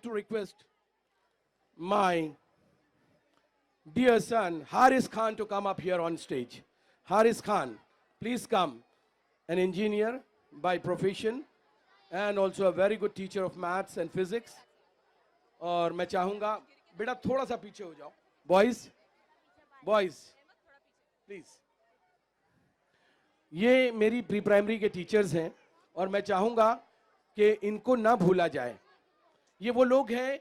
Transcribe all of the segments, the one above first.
to request my dear son, Haris Khan, to come up here on stage. Haris Khan, please come. An engineer by profession and also a very good teacher of maths and physics. और मैं चाहूँगा बेटा थोड़ा सा पीछे हो जाओ. Boys, please. ये मेरी प्री प्राइमरी के टीचर्स हैं और मैं चाहूँगा कि इनको ना भूला जाए. ये वो लोग हैं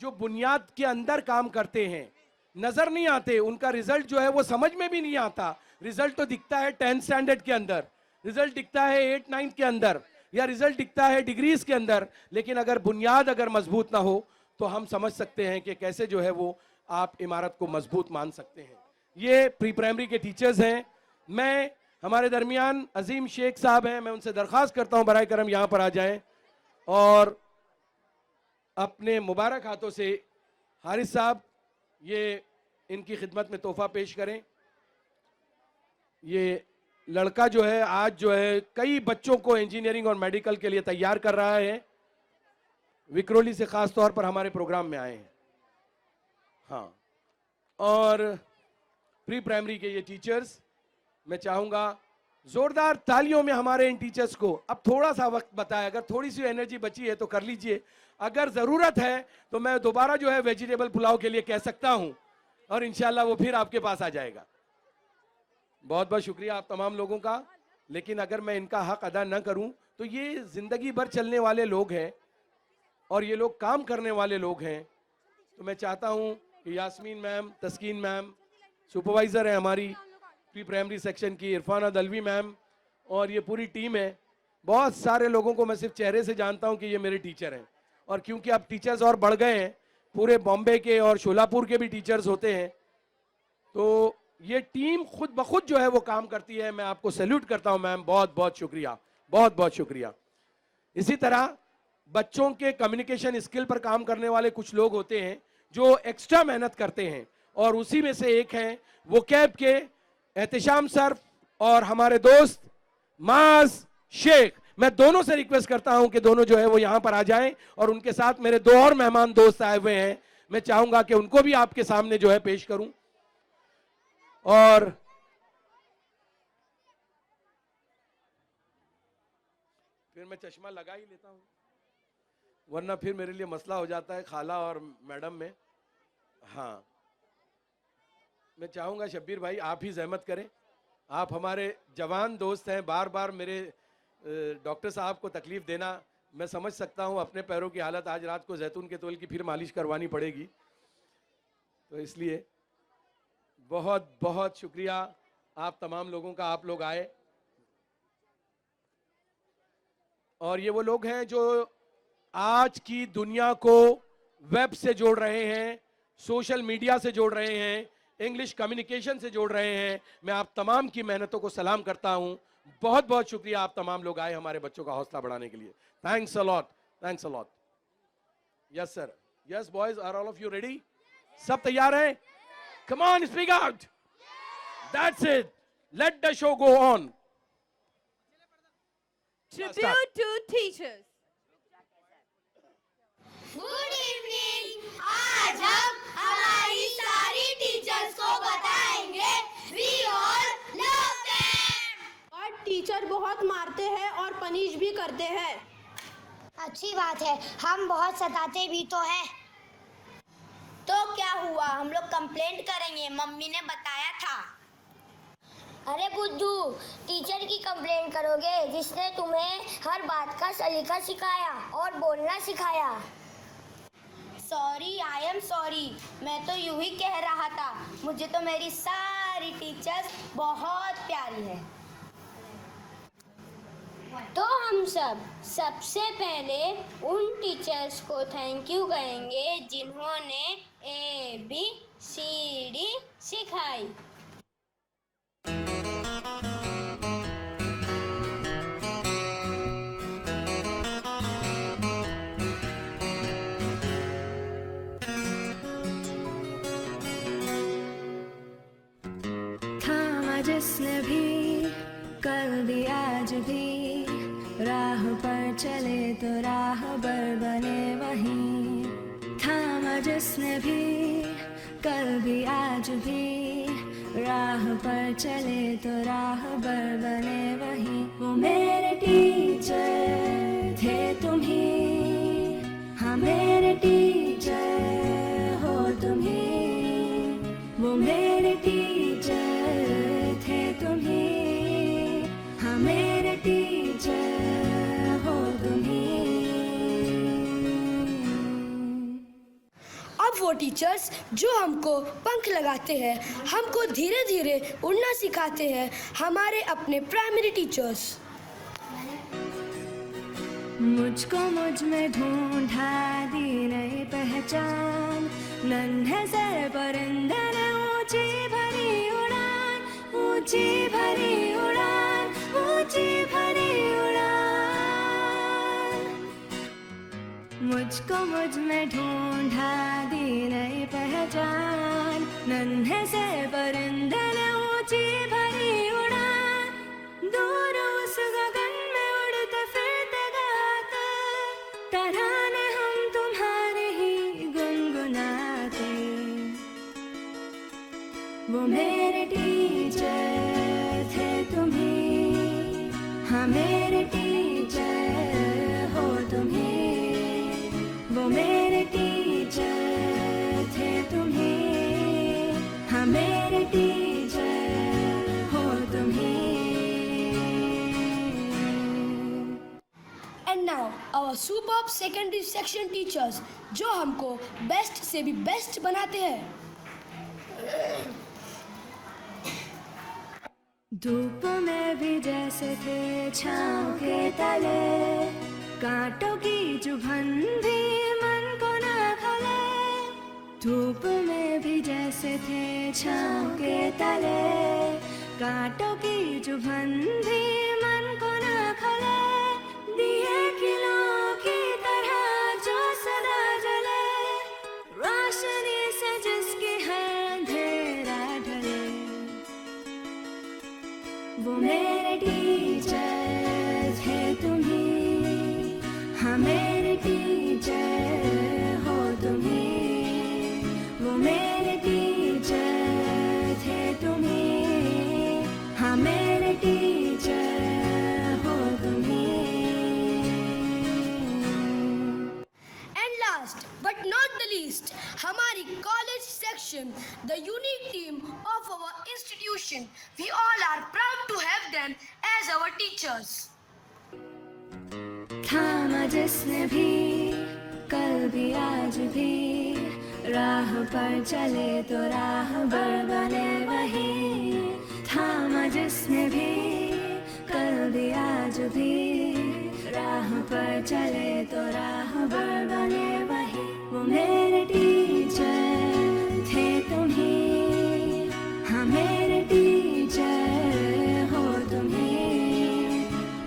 जो बुनियाद के अंदर काम करते हैं, नजर नहीं आते. उनका रिजल्ट जो है वो समझ में भी नहीं आता. रिजल्ट तो दिखता है 10th स्टैंडर्ड के अंदर, रिजल्ट दिखता है 8th 9th के अंदर, या रिजल्ट दिखता है डिग्रीज के अंदर. लेकिन अगर बुनियाद अगर मजबूत ना हो तो हम समझ सकते हैं कि कैसे जो है वो आप इमारत को मजबूत मान सकते हैं. ये प्री प्राइमरी के टीचर्स हैं. मैं हमारे दरमियान अजीम शेख साहब हैं, मैं उनसे दरख्वास्त करता हूं बराए करम यहां पर आ जाएं और अपने मुबारक हाथों से हारिस साहब ये इनकी खिदमत में तोहफा पेश करें. ये लड़का जो है आज जो है कई बच्चों को इंजीनियरिंग और मेडिकल के लिए तैयार कर रहा है. विक्रोली से खास तौर पर हमारे प्रोग्राम में आए हैं. हाँ, और प्री प्राइमरी के ये टीचर्स, मैं चाहूंगा जोरदार तालियों में हमारे इन टीचर्स को. अब थोड़ा सा वक्त बताएं, अगर थोड़ी सी एनर्जी बची है तो कर लीजिए. अगर जरूरत है तो मैं दोबारा जो है वेजिटेबल पुलाव के लिए कह सकता हूं और इंशाल्लाह वो फिर आपके पास आ जाएगा. बहुत बहुत शुक्रिया आप तमाम लोगों का. लेकिन अगर मैं इनका हक अदा न करूं तो ये जिंदगी भर चलने वाले लोग हैं और ये लोग काम करने वाले लोग हैं. तो मैं चाहता हूं कि यास्मीन मैम, तस्कीन मैम, सुपरवाइजर है हमारी प्री प्राइमरी सेक्शन की, इरफाना दलवी मैम और ये पूरी टीम है. बहुत सारे लोगों को मैं सिर्फ चेहरे से जानता हूं कि ये मेरे टीचर हैं. और क्योंकि अब टीचर्स और बढ़ गए हैं, पूरे बॉम्बे के और शोलापुर के भी टीचर्स होते हैं, तो ये टीम खुद ब खुद जो है वो काम करती है. मैं आपको सैल्यूट करता हूं मैम, बहुत बहुत शुक्रिया, बहुत बहुत शुक्रिया. इसी तरह बच्चों के कम्युनिकेशन स्किल पर काम करने वाले कुछ लोग होते हैं जो एक्स्ट्रा मेहनत करते हैं और उसी में से एक हैं वो कैब के एहतिशाम सर और हमारे दोस्त माज शेख. मैं दोनों से रिक्वेस्ट करता हूं कि दोनों जो है वो यहां पर आ जाएं और उनके साथ मेरे दो और मेहमान दोस्त आए हुए हैं. मैं चाहूंगा कि उनको भी आपके सामने जो है पेश करूं. और फिर मैं चश्मा लगा ही लेता हूं वरना फिर मेरे लिए मसला हो जाता है खाला और मैडम में. हाँ, मैं चाहूंगा शब्बीर भाई आप ही जहमत करें. आप हमारे जवान दोस्त हैं, बार बार मेरे डॉक्टर साहब को तकलीफ देना मैं समझ सकता हूं. अपने पैरों की हालत, आज रात को जैतून के तेल की फिर मालिश करवानी पड़ेगी, तो इसलिए बहुत बहुत शुक्रिया आप तमाम लोगों का. आप लोग आए और ये वो लोग हैं जो आज की दुनिया को वेब से जोड़ रहे हैं, सोशल मीडिया से जोड़ रहे हैं, इंग्लिश कम्युनिकेशन से जोड़ रहे हैं. मैं आप तमाम की मेहनतों को सलाम करता हूं. बहुत बहुत शुक्रिया आप तमाम लोग आए हमारे बच्चों का हौसला बढ़ाने के लिए. Thanks a lot, thanks a lot. Yes sir, yes boys, are all of you ready? सब तैयार हैं? Come on, speak out. That's it, let the show go on. Tribute to teachers. Good evening. आज हम हमारी सारी teachers को बताएंगे we all love them. और टीचर बहुत मारते हैं और पनिश भी करते हैं. अच्छी बात है, हम बहुत सताते भी तो हैं. तो क्या हुआ, हम लोग कंप्लेंट करेंगे, मम्मी ने बताया था. अरे बुद्धू, टीचर की कंप्लेंट करोगे जिसने तुम्हें हर बात का सलीका सिखाया और बोलना सिखाया. Sorry, I am sorry. मैं तो यूं ही कह रहा था. मुझे तो मेरी सारी टीचर्स बहुत प्यारी है. तो हम सबसे पहले उन टीचर्स को थैंक यू कहेंगे जिन्होंने ABCD सिखाई. जिसने भी कर दिया आज भी राह पर चले तो राह बर बने वहीं. जिसने भी कल भी आज भी राह पर चले तो राहबर बने वही। वो मेरे टीचर थे तुम ही, हाँ मेरे टीचर हो तुम ही। वो मेरे टीचर थे तुम ही, हाँ मेरे टीचर हो तुम ही। अब वो टीचर्स जो हमको पंख लगाते हैं, हमको धीरे धीरे उड़ना सिखाते हैं, हमारे अपने प्राइमरी टीचर्स। मुझको मुझ में ढूंढा दी नई पहचान, नन्हे से परिंदे ने ऊंची भरी उड़ान, ऊंची भरी उड़ान, ऊंची भरी उड़ान। मुझको मुझ में ढूंढा दी नई पहचान, नन्हे से परिंदे ने ऊंची भरी उड़ान। दूर उस गगन में उड़ते फिरते गाते, तराने हम तुम्हारे ही गुनगुनाते। वो मेरे टीचर थे तुम ही, हाँ मेरे टीचर हो तुम ही। वो मेरे टीचर थे तुम ही, हाँ मेरे टीचर हो तुम ही। And now our superb secondary section teachers जो हमको बेस्ट से भी बेस्ट बनाते हैं। धूप में भी जैसे थे छाँव के तले, कांटों की चुभन भी मन को ना खले। धूप में भी जैसे थे छाँव के तले, कांटों की चुभन भी मन को ना खले। दिए किलों की तरह जो सदा जले, रोशनी से जिसकी है अंधेरा ढले। वो मेरे टीचर थे तुम ही, हाँ मेरे टीचर हो तुम ही। वो मेरे टीचर थे तुम ही, हाँ मेरे टीचर हो तुम ही। And last but not the least, हमारी college section, the unique team of our institution. We all are proud to have them as our teachers. थामा जिसने भी कल भी आज भी राह पर चले तो राहबर बने वही। थामा जिसने भी कल भी आज भी राह पर चले तो राहबर बने वही। वो मेरे टीचर थे तुम ही, हाँ मेरे टीचर हो तुम ही।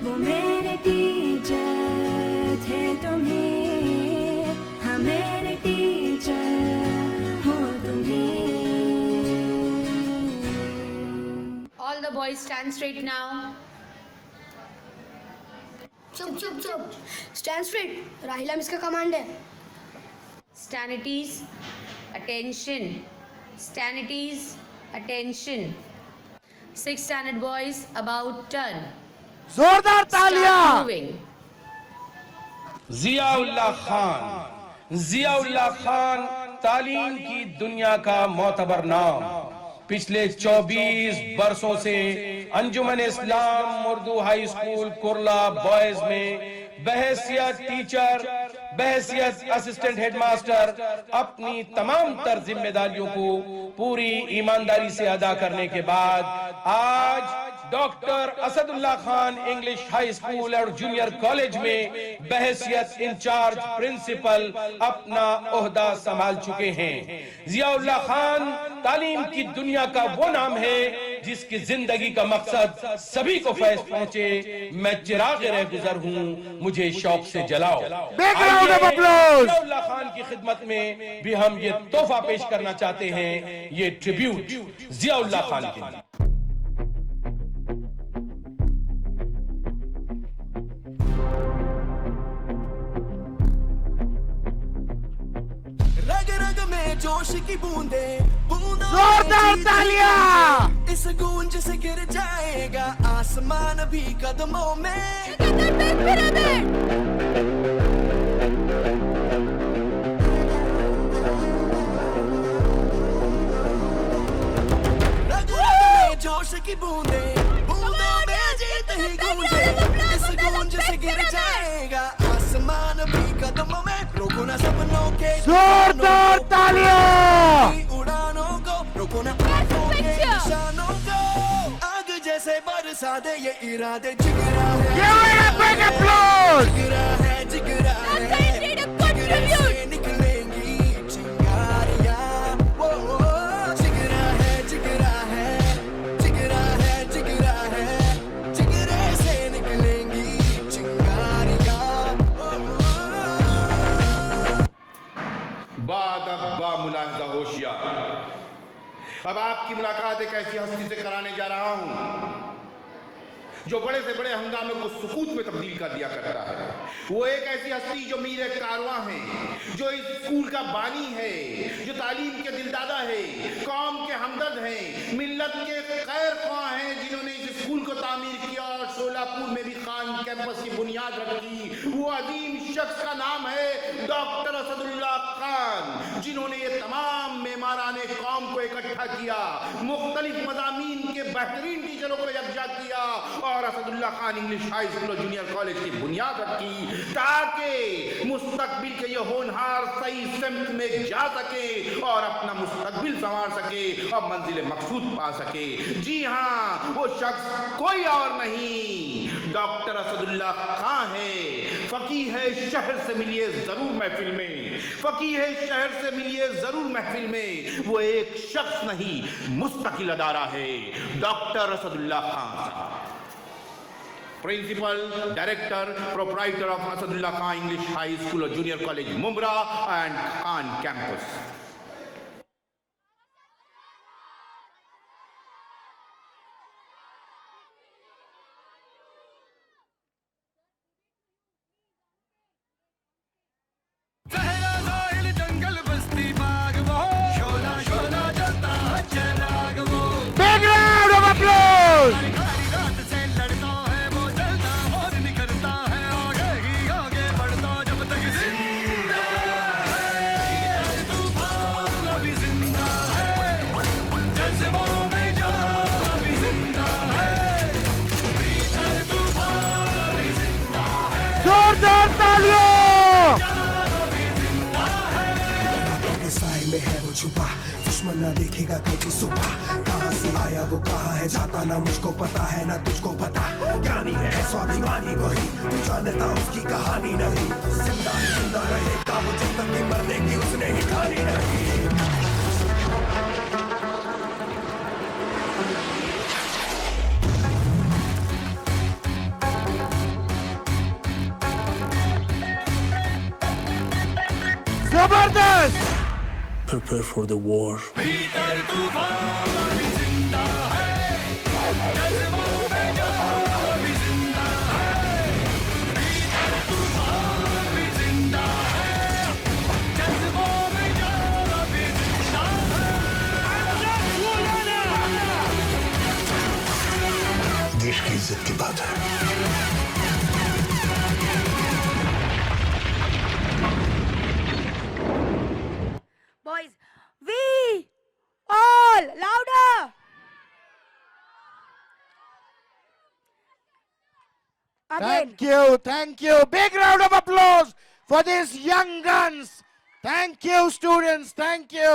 वो मेरे टीचर थे तुम ही, हाँ मेरे टीचर हो तुम ही। All the boys stand straight now. चुप चुप चुप, स्टैंड स्ट्रेट, राहिला मिस का कमांड है। Stanities, attention. Stanities, attention. 6 standard boys, about turn. जोरदार तालियां। Start moving. जियाउल्लाह खान तालीम की दुनिया का मोतबर नाम। पिछले 24 बरसों से Anjuman Islam Urdu high school Kurla boys में बहैसियत टीचर, बहैसियत असिस्टेंट हेडमास्टर अपनी तमाम तर जिम्मेदारियों को पूरी ईमानदारी से अदा करने के बाद आज doctor Asadullah Khan English high school और जूनियर कॉलेज में बहैसियत इंचार्ज प्रिंसिपल अपना ओहदा संभाल चुके हैं। जियाउल्लाह खान तालीम की दुनिया का वो नाम है जिसकी जिंदगी का मकसद सभी को फैज पहुंचे। मैं चिराग रह गुजर हूँ, मुझे शौक से जलाओ। जियाउल्लाह खान की खिदमत में भी हम ये तोहफा पेश करना चाहते हैं, ये ट्रिब्यूट जियाउल्लाह खान के लिए। रग रग में जोश की बूंदे जोरदार तालियां। इस गूंज से गिर जाएगा आसमान भी कदमों में। जोश की बूंदे बूंदों में जीत ही गूंजे। इस गूंज से गिर जाएगा आसमान भी कदमों में। रोको ना सपनों के जोरदार तालियां। उड़ानों को रोको ना आंखों के निशानों को। आग जैसे बरसा दे ये इरादे। जिगरा है जिगरा है जिगरा है जिगरे से निकलेंगी चिंगारियां। वो जिगरा है जिगरा है जिगरा है जिगरा है जिगरे से निकलेंगी चिंगारियां। बा मुलाहिजा होशियार। अब आपकी मुलाकात एक ऐसी हस्ती से कराने जा रहा हूं जो बड़े से बड़े हंगामे को सुकूत में तब्दील कर दिया करता है। वो एक ऐसी हस्ती जो मीर कारवां है, जो इस स्कूल का बानी है, जो तालीम के दिलदादा है, कौम के हमदर्द हैं, मिल्लत के खैर ख्वाह हैं, जिन्होंने इस स्कूल को तामीर किया और शोलापुर में भी खान कैंपस की बुनियाद रखी। वो अजीम शख्स का नाम है डॉक्टर असदुल्ला खान, जिन्होंने ये तमाम मेमाराने कौम को इकट्ठा किया, मुख्तलिफ मज़ामीन के बेहतरीन टीचरों को यकजा किया और Asadullah Khan English high school और जूनियर कॉलेज की बुनियाद रखी, ताकि मुस्तकबिल के ये होनहार सही सिमत में जा सके और अपना मुस्तकबिल संवार सके और मंजिल मकसूद पा सके। जी हाँ, वो शख्स कोई और नहीं, डॉक्टर असदुल्ला खान है। फकीह है शहर से मिलिए जरूर महफिल में, फकीह है शहर से मिलिए जरूर महफिल में। वो एक शख्स नहीं, मुस्तकिल अदारा है doctor Asadullah Khan. Principal, director, proprietor of Asadullah Khan English high school और junior college Mumbra and Khan campus. Big round of applause. जोरदार तालियां। साए में है वो छुपा, दुश्मन ना देखेगा कभी सुबह। कहाँ से आया वो कहाँ है जाता, ना मुझको पता है ना तुझको पता। ज्ञानी है स्वाभिमानी वही, तू जानता उसकी कहानी नहीं। जिंदा रहेगा वो जब तक कि मरने की उसने ही ठानी नहीं। जबरदस्त। Prepare for the war. देश की इज्जत की बात है। Boys, we all louder. Again. Thank you. Big round of applause for these young guns. Thank you, students. Thank you.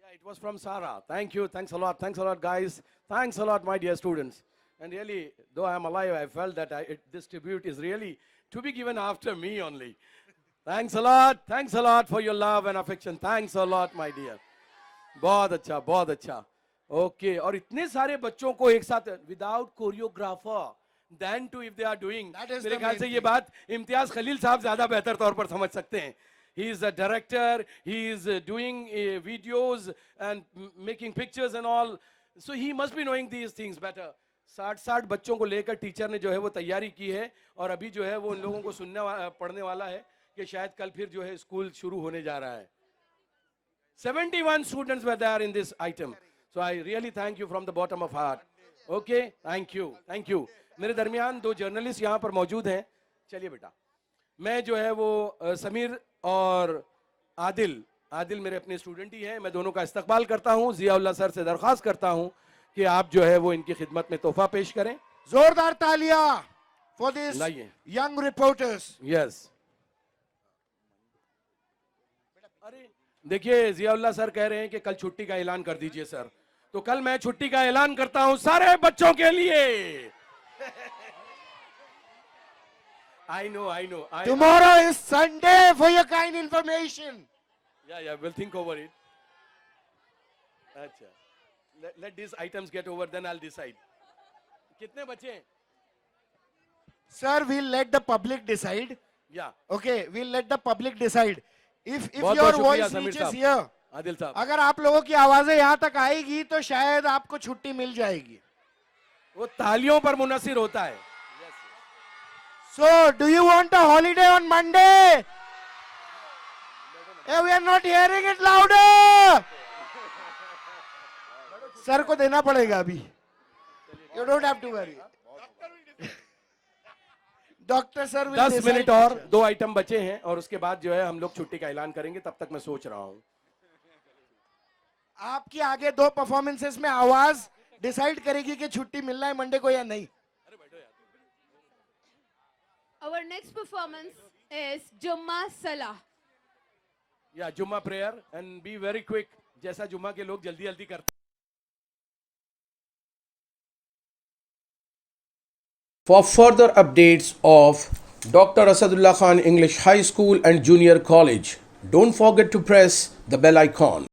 Yeah, it was from Sarah. Thank you. Thanks a lot. Thanks a lot, guys. Thanks a lot, my dear students. And really, though I am alive, I felt that this tribute is really to be given after me only. Thanks a lot. Thanks a lot for your love and affection. Thanks a lot, my dear. बहुत अच्छा, बहुत अच्छा. Okay. और इतने सारे बच्चों को एक साथ without choreographer, then too if they are doing. मेरे ख्याल से ये बात इम्तियाज खलील साहब ज्यादा बेहतर तौर पर समझ सकते हैं. He is a director. He is doing videos and making pictures and all. So he must be knowing these things better. 60 बच्चों को लेकर टीचर ने जो है वो तैयारी की है और अभी जो है वो उन लोगों को पढ़ने वाला है कि शायद कल फिर जो है स्कूल शुरू होने जा रहा है. 71 students were there in this item. So I really thank you from the bottom of heart. Okay, thank you. मेरे दरमियान 2 जर्नलिस्ट यहाँ पर मौजूद हैं. चलिए बेटा, मैं जो है वो समीर और आदिल मेरे अपने स्टूडेंट ही हैं. मैं दोनों का इस्तकबाल करता हूँ. जियाउल्लाह सर से दरख्वास्त करता हूँ कि आप जो है वो इनकी खिदमत में तोहफा पेश करें. जोरदार तालियां for these लाइए. young reporters. यस. अरे देखिए, जियाउल्लाह सर कह रहे हैं कि कल छुट्टी का ऐलान कर दीजिए सर. तो कल मैं छुट्टी का ऐलान करता हूं सारे बच्चों के लिए. I know. Tomorrow is Sunday for your kind information. Yeah, we'll think over it. अच्छा. Let these items get over, then I'll decide. कितने बचे हैं? Sir, we'll let the public decide. Yeah. Okay, we'll let the public decide. If बहुत your शुक्रिया voice Sameer reaches साहब. here, Adil साहब, अगर आप लोगों की आवाजें यहाँ तक आएगी तो शायद आपको छुट्टी मिल जाएगी. वो तालियों पर मुनसिर होता है. So, do you want a holiday on Monday? Hey, we are not hearing it louder. Sir को देना पड़ेगा अभी. You don't have to worry. Doctor sir 10 minute और 2 आइटम बचे हैं और उसके बाद जो है हम लोग छुट्टी का ऐलान करेंगे. तब तक मैं सोच रहा हूं. आपकी आगे 2 परफॉर्मेंसेस में आवाज डिसाइड करेगी कि छुट्टी मिलना है मंडे को या नहीं. Our next performance is Jumma Salah. या जुम्मा prayer and be very quick. जैसा जुम्मा के लोग जल्दी करते. For further updates of Dr. Asadullah Khan English High School and Junior College, don't forget to press the bell icon.